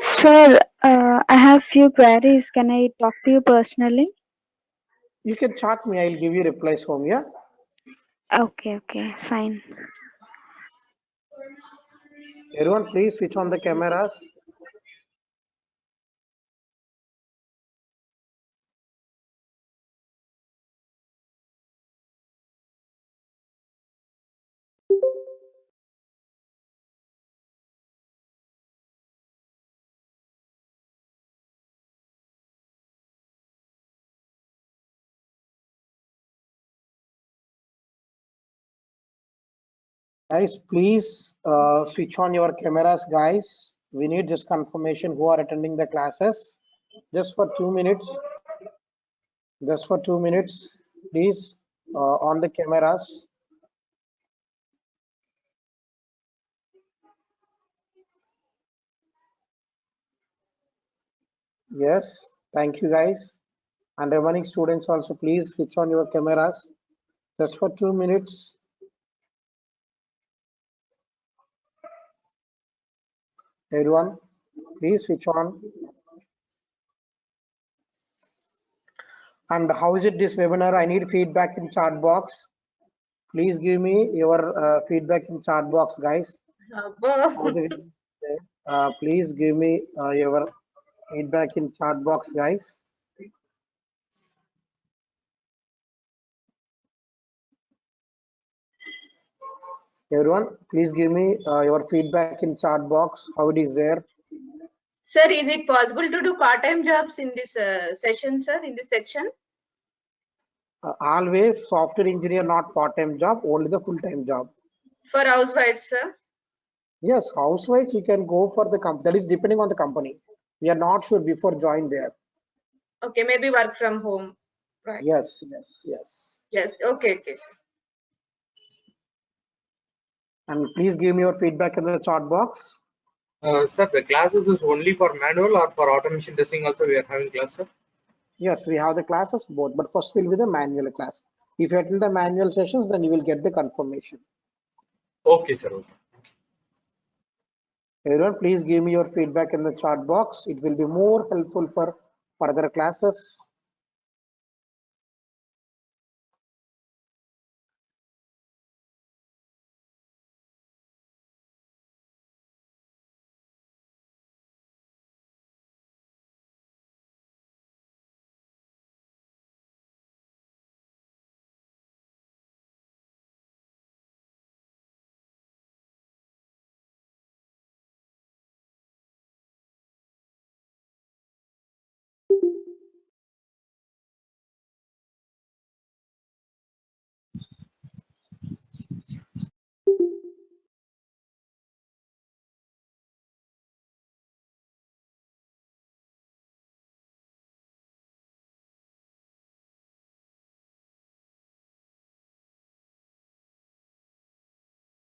Sir, I have few queries. Can I talk to you personally? You can chat me, I'll give you replies home, yeah? Okay, okay, fine. Everyone, please switch on the cameras. Guys, please switch on your cameras, guys. We need just confirmation who are attending the classes. Just for 2 minutes. Just for 2 minutes, please on the cameras. Yes, thank you, guys. And remaining students also, please switch on your cameras. Just for 2 minutes. Everyone, please switch on. And how is it this webinar? I need feedback in chat box. Please give me your feedback in chat box, guys. Please give me your feedback in chat box, guys. Everyone, please give me your feedback in chat box. How it is there? Sir, is it possible to do part-time jobs in this session, sir, in this section? Always software engineer, not part-time job, only the full-time job. For housewives, sir? Yes, housewife, you can go for the company. That is depending on the company. We are not sure before join there. Okay, maybe work from home. Right. Yes. Yes, okay, sir. And please give me your feedback in the chat box. Sir, the classes is only for manual or for automation testing also we are having class, sir? Yes, we have the classes both, but first will be the manual class. If you attend the manual sessions, then you will get the confirmation. Okay, sir. Okay. Everyone, please give me your feedback in the chat box. It will be more helpful for further classes.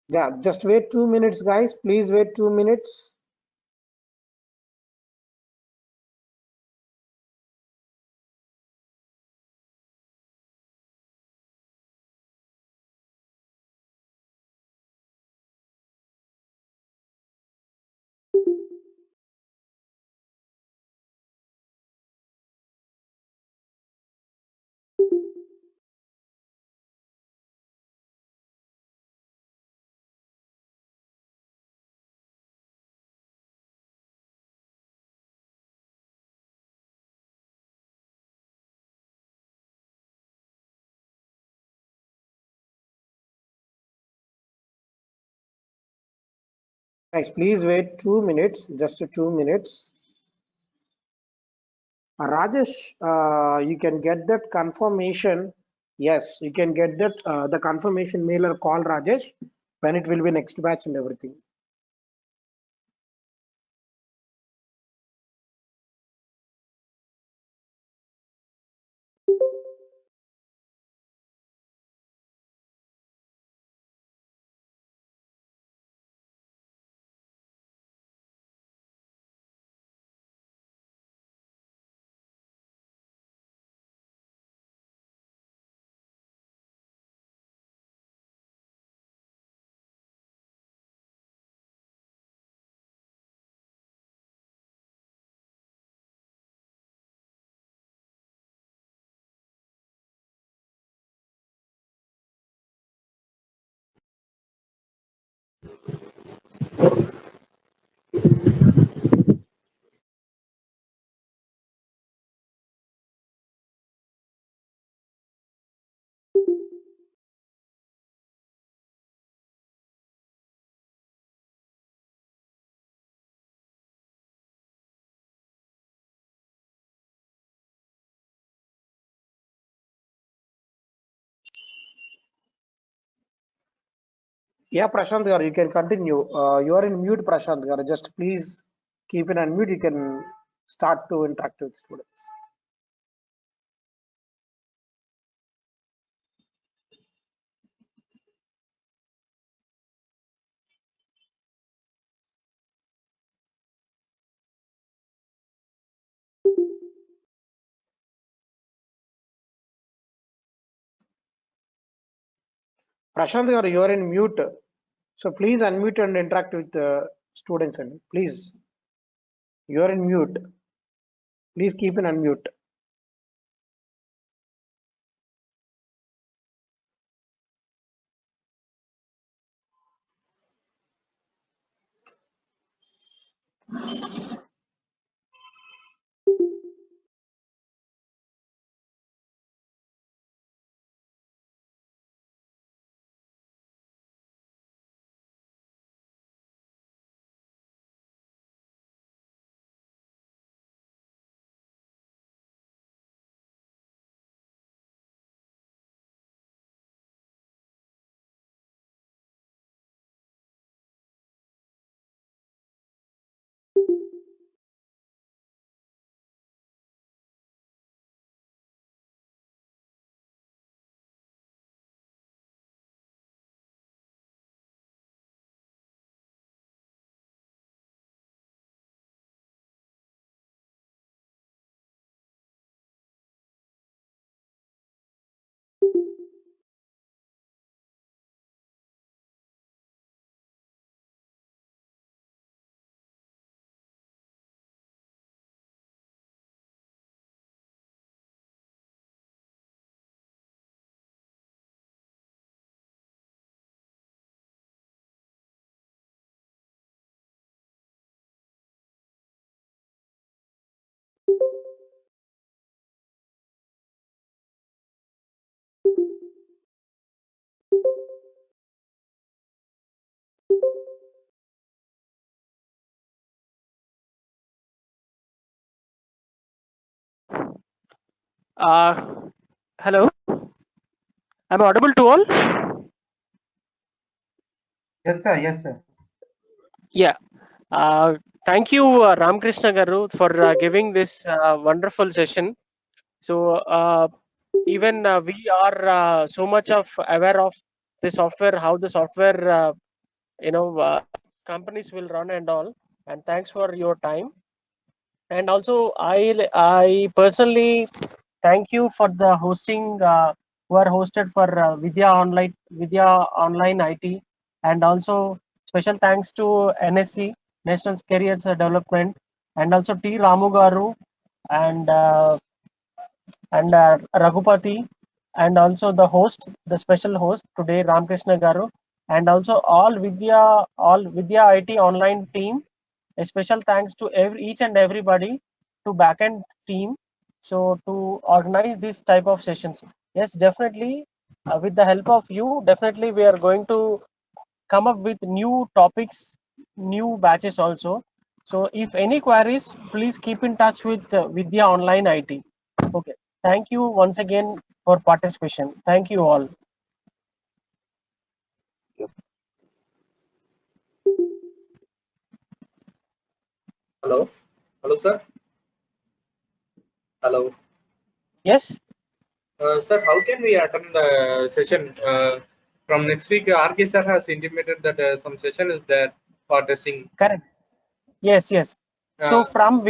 Yeah, just wait 2 minutes, guys. Please wait 2 minutes. Guys, please wait 2 minutes, just 2 minutes. Rajesh, you can get that confirmation. Yes, you can get that the confirmation mail or call Rajesh when it will be next batch and everything. Yeah, Prashant garu, you can continue. You are in mute, Prashant garu. Just please keep it unmute. You can start to interact with students. Prashant garu, you are in mute. So please unmute and interact with the students. And please, you are in mute. Please keep it unmute. Hello, I'm audible to all? Yes, sir. Yes, sir. Yeah. Thank you, Ramkrishna Garu, for giving this wonderful session. So even we are so much of aware of the software, how the software, companies will run and all. And thanks for your time. And also, I personally thank you for the hosting, who are hosted for Vidya Online IT, and also special thanks to NSC, National Careers Development, and also T Ramu Garu and Raghupati, and also the host, the special host today, Ramkrishna Garu, and also all Vidya IT online team. A special thanks to each and everybody to backend team. So to organize this type of sessions, yes, definitely, with the help of you, definitely we are going to come up with new topics, new batches also. So if any queries, please keep in touch with Vidya Online IT. Okay. Thank you once again for participation. Thank you all. Hello. Hello, sir. Hello. Yes. Sir, how can we attend the session? From next week, RK sir has intimated that some session is there for testing. Correct. Yes. Yes. So Uh, from